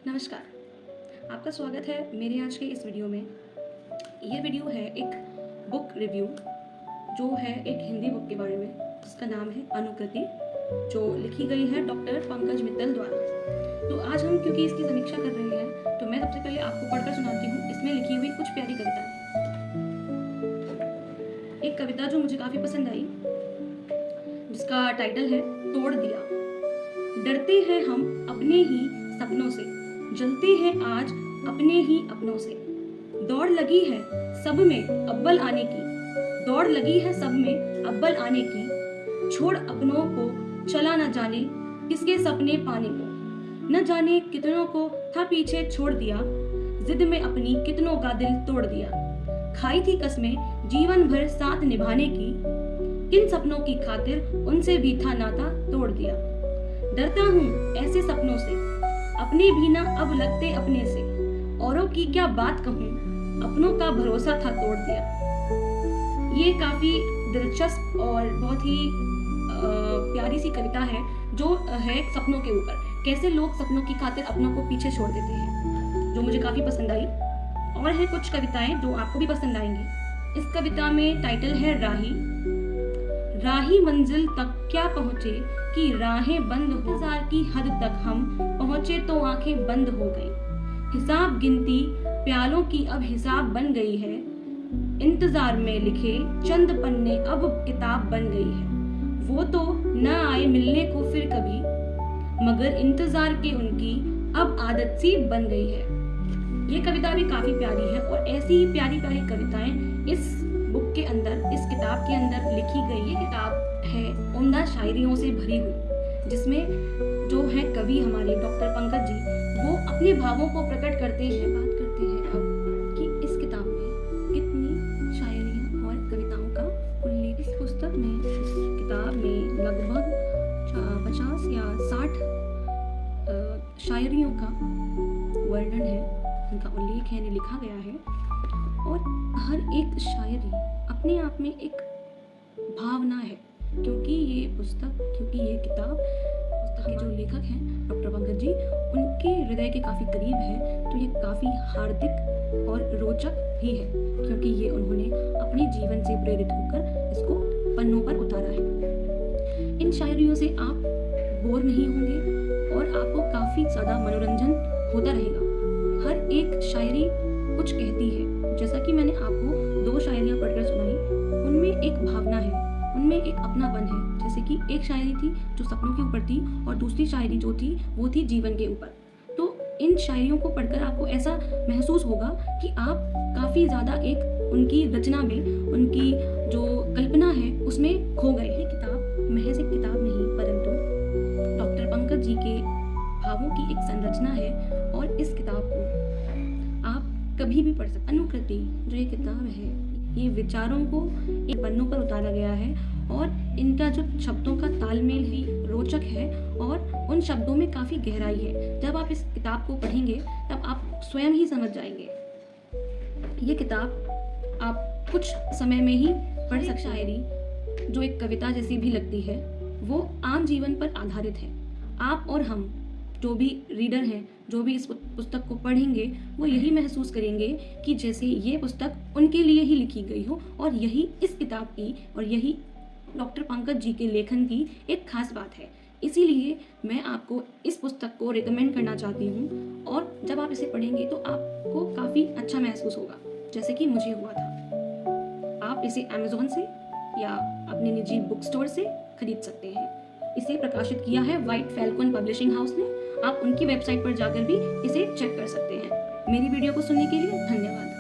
नमस्कार, आपका स्वागत है मेरे आज के इस वीडियो में। ये वीडियो है एक बुक रिव्यू जो है एक हिंदी बुक के बारे में जिसका नाम है अनुकृति, जो लिखी गई है डॉक्टर पंकज मित्तल द्वारा। तो आज हम क्योंकि इसकी समीक्षा कर रहे हैं तो मैं सबसे पहले आपको पढ़कर सुनाती हूँ इसमें लिखी हुई कुछ प्यारी कविताएं। एक कविता जो मुझे काफ़ी पसंद आई जिसका टाइटल है तोड़ दिया। डरते हैं हम अपने ही सपनों से, जलते हैं आज अपने ही अपनों से। दौड़ लगी है सब में अव्वल आने की, दौड़ लगी है सब में अव्वल आने की। छोड़ अपनों को चला न जाने किसके सपने पाने को, न जाने कितनों को था पीछे छोड़ दिया। जिद में अपनी कितनों का दिल तोड़ दिया। खाई थी कसमें जीवन भर साथ निभाने की, किन सपनों की खातिर उनसे भी था नाता तोड़ दिया। डरता हूँ ऐसे सपनों से, अपने भी ना अब लगते अपने से। औरों की क्या बात कहूँ, अपनों का भरोसा था तोड़ दिया। ये काफी दिलचस्प और बहुत ही प्यारी सी कविता है जो है सपनों के ऊपर, कैसे लोग सपनों की खातिर अपनों को पीछे छोड़ देते हैं, जो मुझे काफी पसंद आई। और है कुछ कविताएं जो आपको भी पसंद आएंगी। इस कविता में टाइटल है राही। राही मंजिल तक क्या पहुंचे कि राहें बंद हो, इंतजार की हद तक हम पहुंचे तो आंखें बंद हो गई। हिसाब गिनती प्यालों की अब हिसाब बन गई है, इंतजार में लिखे चंद पन्ने अब किताब बन गई है। वो तो न आए मिलने को फिर कभी, मगर इंतजार के उनकी अब आदत सी बन गई है। ये कविता भी काफी प्यारी है और ऐसी ही प्यारी प्यारी कविताएं इस बुक के अंदर, इस किताब के अंदर लिखी गई। ये किताब है उम्दा शायरियों से भरी हुई, जिसमें जो है कवि हमारे डॉक्टर पंकज जी वो अपने भावों को प्रकट करते हैं। बात करते हैं अब कि इस किताब में कितनी शायरियाँ और कविताओं का उल्लेख। इस पुस्तक में, इस किताब में लगभग 50 या 60 शायरियों का वर्णन है, उनका उल्लेख है, लिखा गया है। और हर एक शायरी अपने आप में एक भावना है, क्योंकि ये किताब पुस्तक के जो लेखक हैं डॉक्टर पंकज जी, उनके हृदय के काफ़ी करीब है। तो ये काफ़ी हार्दिक और रोचक भी है, क्योंकि ये उन्होंने अपने जीवन से प्रेरित होकर इसको पन्नों पर उतारा है। इन शायरियों से आप बोर नहीं होंगे और आपको काफ़ी ज़्यादा मनोरंजन होता रहेगा। हर एक शायरी कुछ कहती है, जैसा कि मैंने आपको 2 शायरियाँ पढ़कर सुनाई, उनमें एक भावना है, उनमें एक अपनापन है। जैसे कि एक शायरी थी जो सपनों के ऊपर थी और दूसरी शायरी जो थी वो थी जीवन के ऊपर। तो इन शायरियों को पढ़कर आपको ऐसा महसूस होगा कि आप काफ़ी ज़्यादा एक उनकी रचना में, उनकी जो कल्पना है उसमें खो गए। ये किताब महज एक किताब नहीं, परंतु डॉक्टर पंकज जी के भावों की एक संरचना है। और इस किताब को आप कभी भी पढ़ सकते। अनुकृति जो ये किताब है, ये विचारों को एक पन्नों पर उतारा गया है और इनका जो शब्दों का तालमेल भी रोचक है और उन शब्दों में काफ़ी गहराई है। जब आप इस किताब को पढ़ेंगे तब आप स्वयं ही समझ जाएंगे। ये किताब आप कुछ समय में ही पढ़ सकते। शायरी जो एक कविता जैसी भी लगती है वो आम जीवन पर आधारित है। आप और हम जो भी रीडर हैं, जो भी इस पुस्तक को पढ़ेंगे, वो यही महसूस करेंगे कि जैसे ये पुस्तक उनके लिए ही लिखी गई हो। और यही इस किताब की और यही डॉक्टर पंकज जी के लेखन की एक खास बात है। इसीलिए मैं आपको इस पुस्तक को रिकमेंड करना चाहती हूँ और जब आप इसे पढ़ेंगे तो आपको काफ़ी अच्छा महसूस होगा, जैसे कि मुझे हुआ था। आप इसे अमेज़ॉन से या अपने निजी बुक स्टोर से खरीद सकते हैं। इसे प्रकाशित किया है व्हाइट फैल्कन पब्लिशिंग हाउस ने। आप उनकी वेबसाइट पर जाकर भी इसे चेक कर सकते हैं। मेरी वीडियो को सुनने के लिए धन्यवाद।